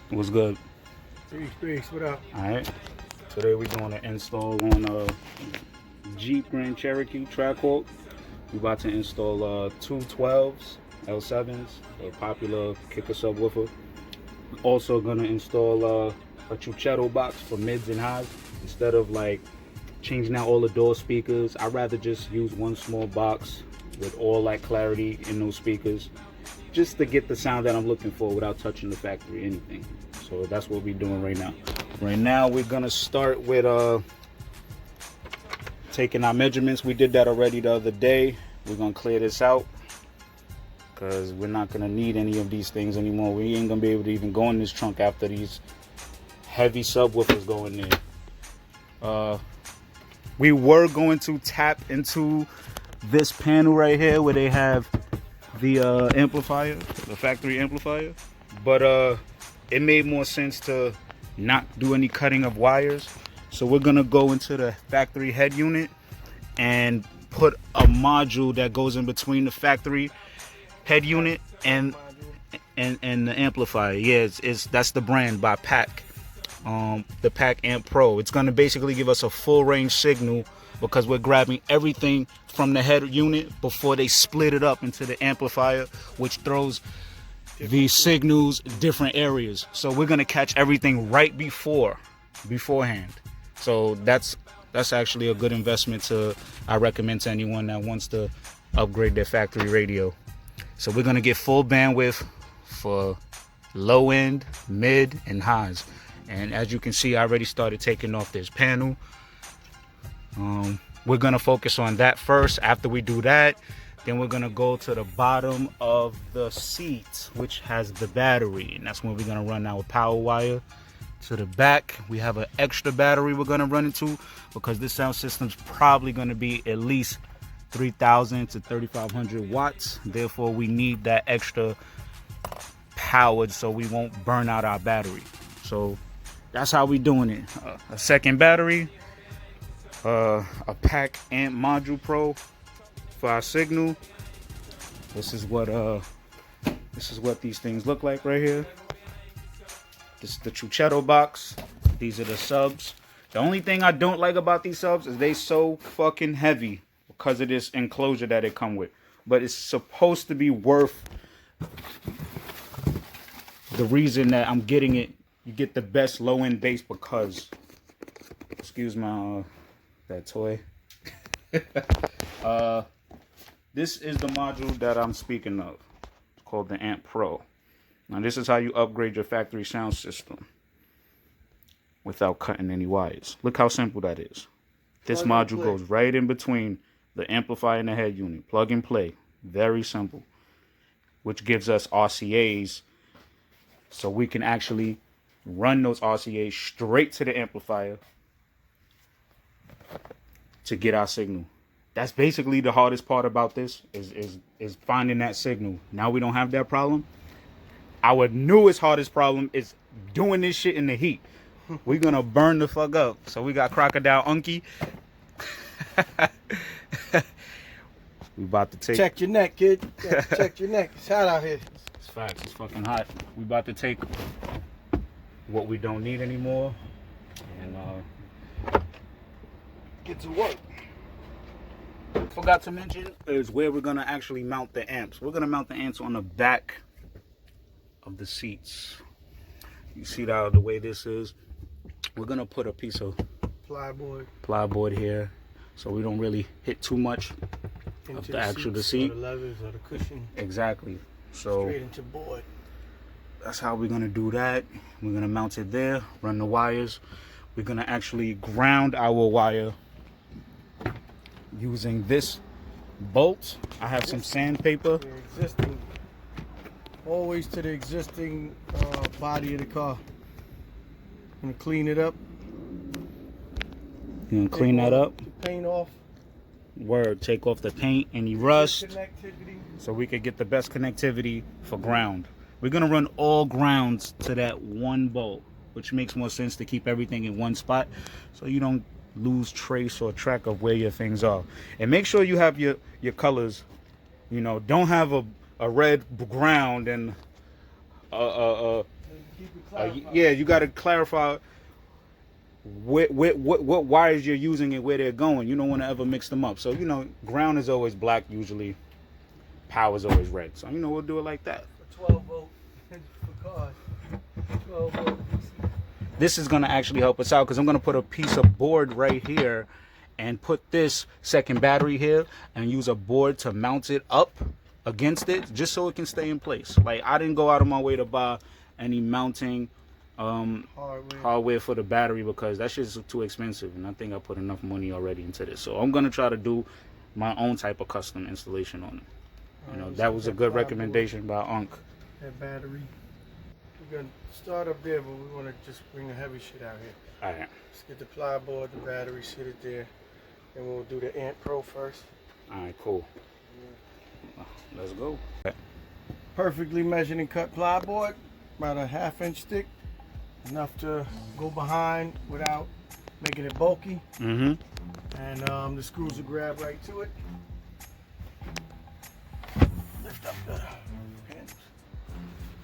What's good? Peace, what up? Alright. Today we're doing an install on a Jeep Grand Cherokee Trackhawk. We're about to install two 12s, L7s, a popular kicker subwoofer. We're also gonna install a Chuchero box for mids and highs. Instead of like changing out all the door speakers, I'd rather just use one small box with all that clarity in those speakers, just to get the sound that I'm looking for without touching the factory anything. So that's what we're doing right now. Right now we're gonna start with taking our measurements. We did that already the other day. We're gonna clear this out because we're not gonna need any of these things anymore. We ain't gonna be able to even go in this trunk after these heavy subwoofers go in there. We were going to tap into this panel right here where they have the amplifier, the factory amplifier, but it made more sense to not do any cutting of wires. So we're gonna go into the factory head unit and put a module that goes in between the factory head unit and the amplifier. Yeah, that's the brand by Pack, the Pack Amp Pro. It's gonna basically give us a full range signal because we're grabbing everything from the head unit before they split it up into the amplifier, which throws the signals different areas. So we're gonna catch everything right beforehand. So that's actually a good investment I recommend to anyone that wants to upgrade their factory radio. So we're gonna get full bandwidth for low end, mid, and highs. And as you can see, I already started taking off this panel. We're gonna focus on that first. After we do that, then we're gonna go to the bottom of the seat, which has the battery, and that's when we're gonna run our power wire to the back. We have an extra battery we're gonna run into because this sound system's probably gonna be at least 3,000 to 3,500 watts. Therefore, we need that extra powered so we won't burn out our battery. So that's how we doing it. A second battery, a Pack Amp Module Pro for our signal. This is what these things look like right here. This is the Chuchero box. These are the subs. The only thing I don't like about these subs is they so fucking heavy because of this enclosure that they come with. But it's supposed to be worth the reason that I'm getting it. You get the best low end bass because, excuse my that toy. This is the module that I'm speaking of. It's called the Amp Pro. Now this is how you upgrade your factory sound system without cutting any wires. Look how simple that is. This module goes right in between the amplifier and the head unit. Plug and play. Very simple. Which gives us RCAs so we can actually run those RCAs straight to the amplifier to get our signal. That's basically the hardest part about this is finding that signal. Now we don't have that problem. Our hardest problem is doing this shit in the heat. We're gonna burn the fuck up. So we got Crocodile Unky. We about to take. Check your neck, kid. Check your neck. It's hot out here. It's facts. It's fucking hot. We about to take what we don't need anymore and Get to work. forgot to mention is where we're gonna actually mount the amps. We're gonna mount the amps on the back of the seats. You see the way this is. We're gonna put a piece of plywood here so we don't really hit too much of the actual seat. Or the leathers or the cushion. Exactly. So straight into board. That's how we're gonna do that. We're gonna mount it there, run the wires. We're gonna actually ground our wire using this bolt. I have some sandpaper. Always to the existing body of the car. Gonna clean it up. You gonna clean that up? The paint off. Word, take off the paint, any rust, so we could get the best connectivity for ground. We're gonna run all grounds to that one bolt, which makes more sense to keep everything in one spot so you don't lose trace or track of where your things are. And make sure you have your colors. You know, don't have a red ground and Keep it Yeah, you got to clarify what wires you're using and where they're going. You don't want to ever mix them up. So, you know, ground is always black usually. Power is always red. So, you know, we'll do it like that. For 12 volt for cars. 12 volt. This is going to actually help us out because I'm going to put a piece of board right here and put this second battery here and use a board to mount it up against it just so it can stay in place. Like, I didn't go out of my way to buy any mounting hardware for the battery because that shit's too expensive, and I think I put enough money already into this. So I'm going to try to do my own type of custom installation on it. You know, that was a good recommendation by Unc. That battery. We're going to start up there, but we want to just bring the heavy shit out here. All right. Let's get the plywood, the battery, sit it there. Then we'll do the Amp Pro first. All right, cool. Let's go. Perfectly measured and cut plywood, about a 1/2 inch thick. Enough to go behind without making it bulky. Mm-hmm. And the screws will grab right to it. Lift up the pins.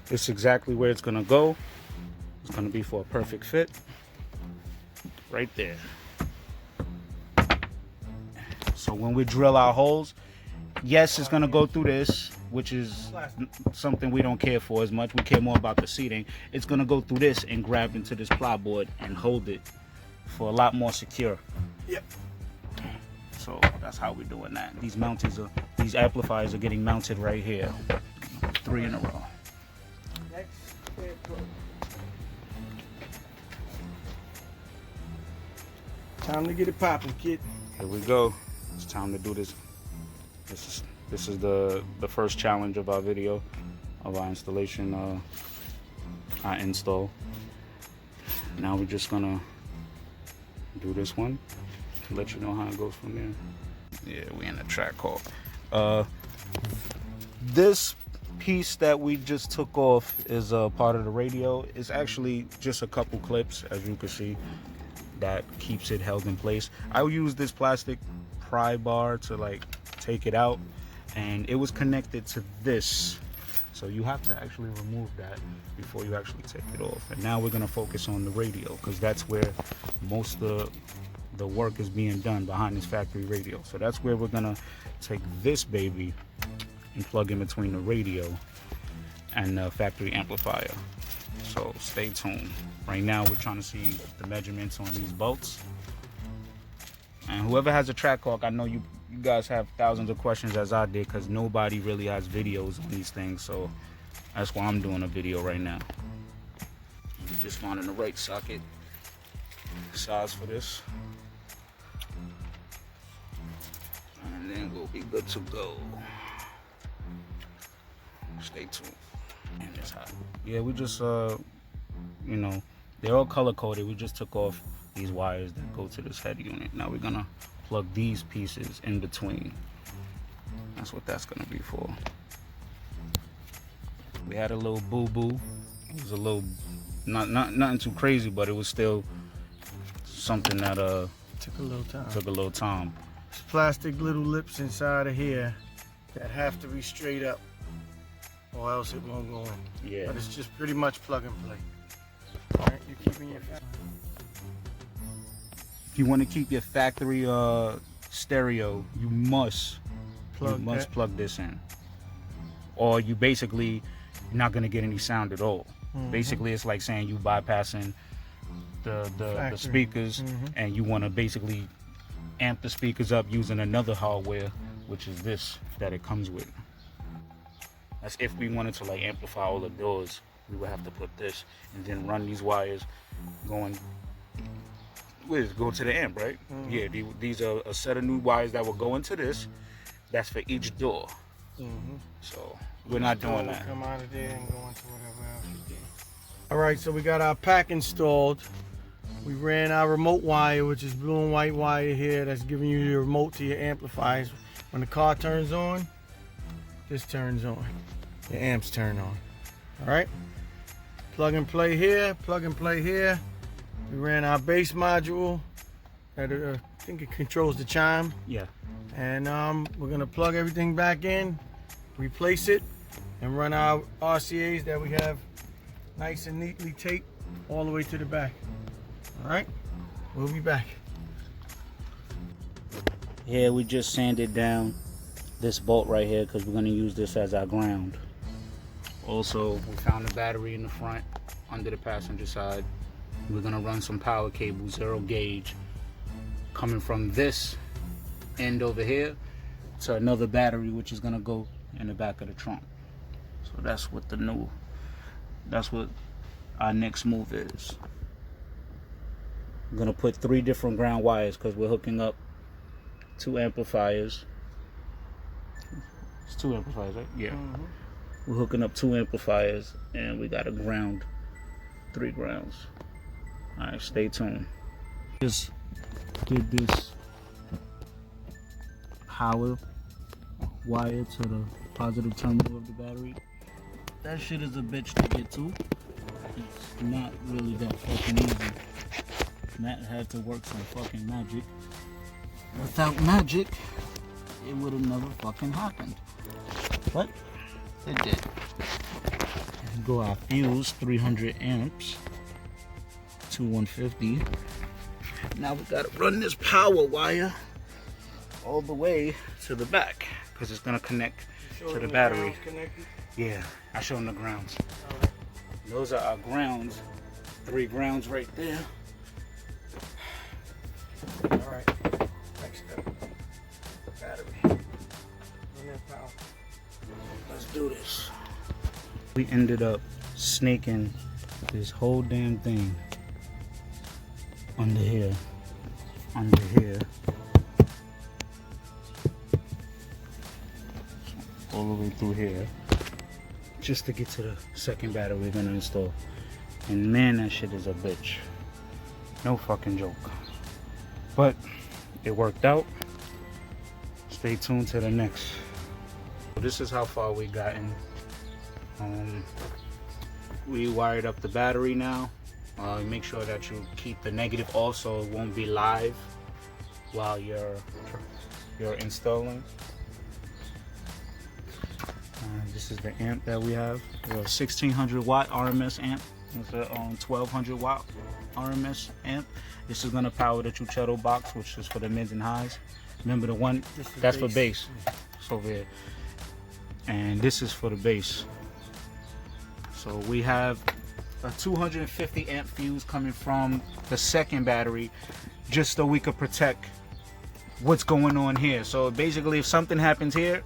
This is exactly where it's going to go. It's going to be for a perfect fit. Right there. So when we drill our holes, yes, it's going to go through this, which is something we don't care for as much. We care more about the seating. It's going to go through this and grab into this plywood and hold it for a lot more secure. Yep. So that's how we're doing that. These amplifiers are getting mounted right here. 3 in a row. Next, time to get it popping, kid. Here we go. It's time to do this. This is the first challenge of our video, of our installation, our install. Now we're just gonna do this one, let you know how it goes from there. Yeah, we in the track call. This piece that we just took off is a part of the radio. It's actually just a couple clips, as you can see, that keeps it held in place. I use this plastic pry bar to like take it out, and it was connected to this, so you have to actually remove that before you actually take it off. And now we're going to focus on the radio because that's where most of the work is being done, behind this factory radio. So that's where we're going to take this baby and plug in between the radio and the factory amplifier. So stay tuned. Right now we're trying to see the measurements on these bolts. And whoever has a track hawk, I know you guys have thousands of questions as I did, because nobody really has videos on these things. So that's why I'm doing a video right now. I'm just finding the right socket size for this. And then we'll be good to go. Stay tuned. And it's hot. Yeah, we just, you know, they're all color coded. We just took off these wires that go to this head unit. Now we're gonna plug these pieces in between. That's what that's gonna be for. We had a little boo-boo. It was a little, nothing too crazy, but it was still something that took a little time. There's plastic little lips inside of here that have to be straight up, or else it won't go in. Yeah. But it's just pretty much plug and play. All right, you're keeping your. If you want to keep your factory stereo, you must plug this in, or you basically not gonna get any sound at all. Mm-hmm. Basically, it's like saying you bypassing the speakers, and you want to basically amp the speakers up using another hardware, which is this that it comes with. That's if we wanted to like amplify all the doors, we would have to put this and then run these wires going. Go to the amp, right? Mm-hmm. Yeah, these are a set of new wires that will go into this. That's for each door. Mm-hmm. So we're not doing that. Come out of there and go into whatever else you do. All right, so we got our pack installed. We ran our remote wire, which is blue and white wire here. That's giving you your remote to your amplifiers. When the car turns on, this turns on. The amps turn on. All right. Plug and play here. Plug and play here. We ran our bass module that I think it controls the chime. Yeah. And we're gonna plug everything back in, replace it, and run our RCAs that we have nice and neatly taped all the way to the back. All right, we'll be back. Here we just sanded down this bolt right here because we're going to use this as our ground. Also, we found the battery in the front under the passenger side. We're going to run some power cable, 0 gauge, coming from this end over here to another battery, which is going to go in the back of the trunk. So that's what our next move is. I'm going to put 3 different ground wires because we're hooking up 2 amplifiers. It's 2 amplifiers, right? Yeah. Mm-hmm. We're hooking up 2 amplifiers and we got to ground 3 grounds. All right, stay tuned. Just did this power wire to the positive terminal of the battery. That shit is a bitch to get to. It's not really that fucking easy. Matt had to work some fucking magic. Without magic, it would have never fucking happened. But it did. Go our fuse, 300 amps to 150. Now we gotta run this power wire all the way to the back because it's gonna connect to the battery. Yeah, I showed them the grounds. Right. Those are our grounds. 3 grounds right there. All right, next step, battery. Run that power. Let's do this. We ended up snaking this whole damn thing under here, all the way through here, just to get to the second battery we're gonna install. And man, that shit is a bitch. No fucking joke. But it worked out. Stay tuned to the next. This is how far we gotten. We wired up the battery now. Make sure that you keep the negative off so it won't be live while you're installing. This is the amp that we have. We have a 1600 watt RMS amp. It's a 1200 watt RMS amp. This is going to power the Chuchero box, which is for the mids and highs. Remember the one that's for bass. It's over here. And this is for the bass. So we have a 250 amp fuse coming from the second battery just so we could protect what's going on here. So basically if something happens here,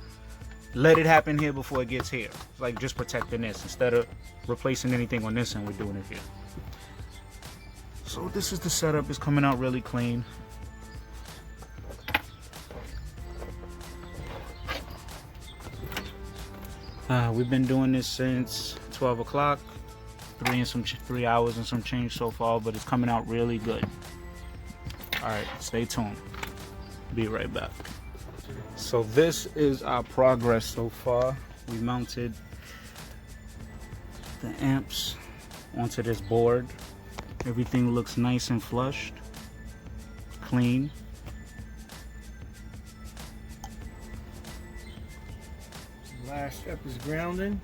let it happen here before it gets here. Like just protecting this instead of replacing anything on this end, we're doing it here. So this is the setup. It's coming out really clean. We've been doing this since 12 o'clock, 3 hours and some change so far, but it's coming out really good. All right, stay tuned. Be right back. So this is our progress so far. We mounted the amps onto this board. Everything looks nice and flushed, clean. Last step is grounding,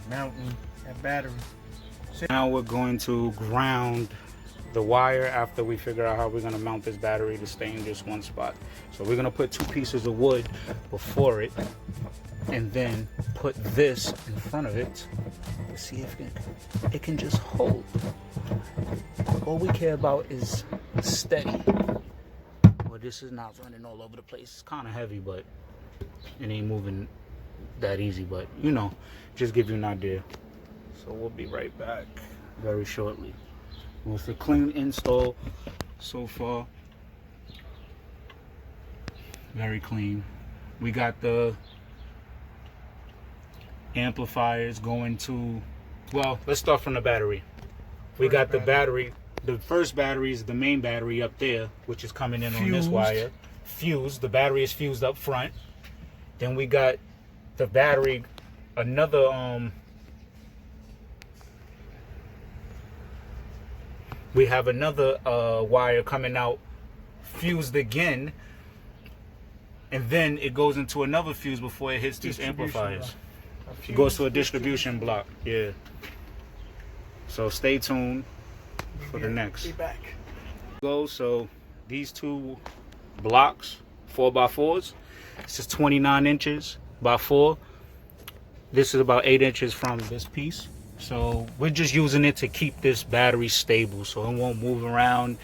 mounting that battery. Now we're going to ground the wire after we figure out how we're going to mount this battery to stay in just one spot. So we're going to put 2 pieces of wood before it and then put this in front of it to see if it can just hold. All we care about is steady. Well, this is not running all over the place. It's kind of heavy, but it ain't moving that easy, but you know, just give you an idea. So we'll be right back very shortly. With a clean install so far. Very clean. We got the amplifiers going to, well, let's start from the battery. We got the battery. The first battery is the main battery up there, which is coming in on this wire. Fused. The battery is fused up front. Then we got the battery, another we have another wire coming out fused again, and then it goes into another fuse before it hits these amplifiers. It goes to a distribution block. Yeah. So stay tuned for the next. Be back. So these two blocks, 4x4s, it's just 29 inches by 4. This is about 8 inches from this piece. So we're just using it to keep this battery stable so it won't move around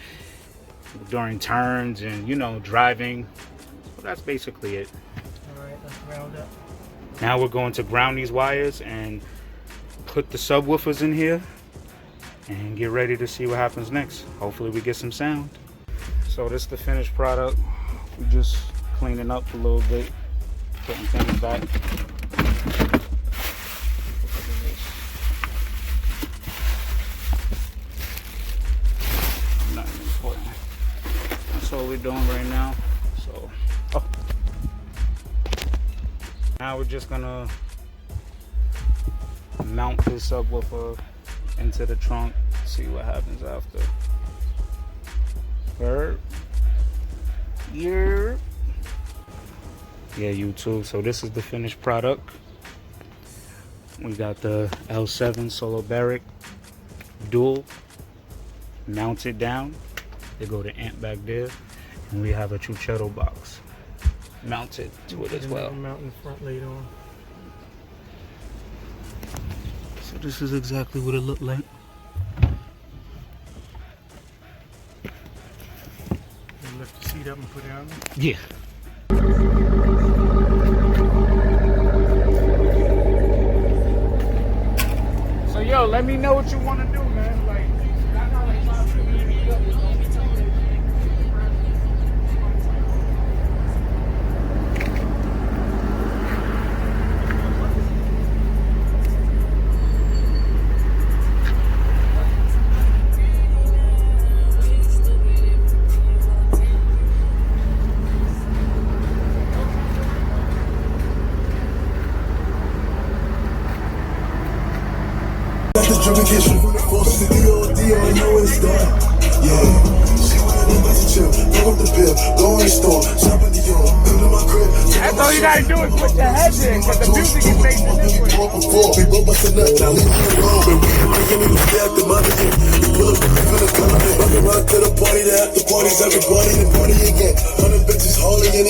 during turns and, you know, driving. So that's basically it. All right, let's round up. Now we're going to ground these wires and put the subwoofers in here and get ready to see what happens next. Hopefully we get some sound. So this is the finished product. We're just cleaning up a little bit, putting things back. Nothing important. That's all we're doing right now. So, now we're just gonna mount this subwoofer into the trunk, see what happens after. Yeah, YouTube. So this is the finished product. We got the L7 solo Baric dual mounted down. They go to amp back there, and we have a Chuchero box mounted to it as well. Mounting front later on. So this is exactly what it looked like. You lift the seat up and put it on there? Yeah. So yo, let me know what you want to do, man. Like, I got like 5 Justification from the forces to the old deal, I know it's done. Yeah, she wanted a nice chill, pick up the bill, go in the store, shop at the yard, come to my crib. That's all you gotta do is put your head in, because the music is facing this way. We both bustin' up, now leave me alone. When we in Miami, we stay at the money. Pull up the beef in the car, fucking rock to the party, the after parties, everybody, the party again. 100 bitches hauling in it.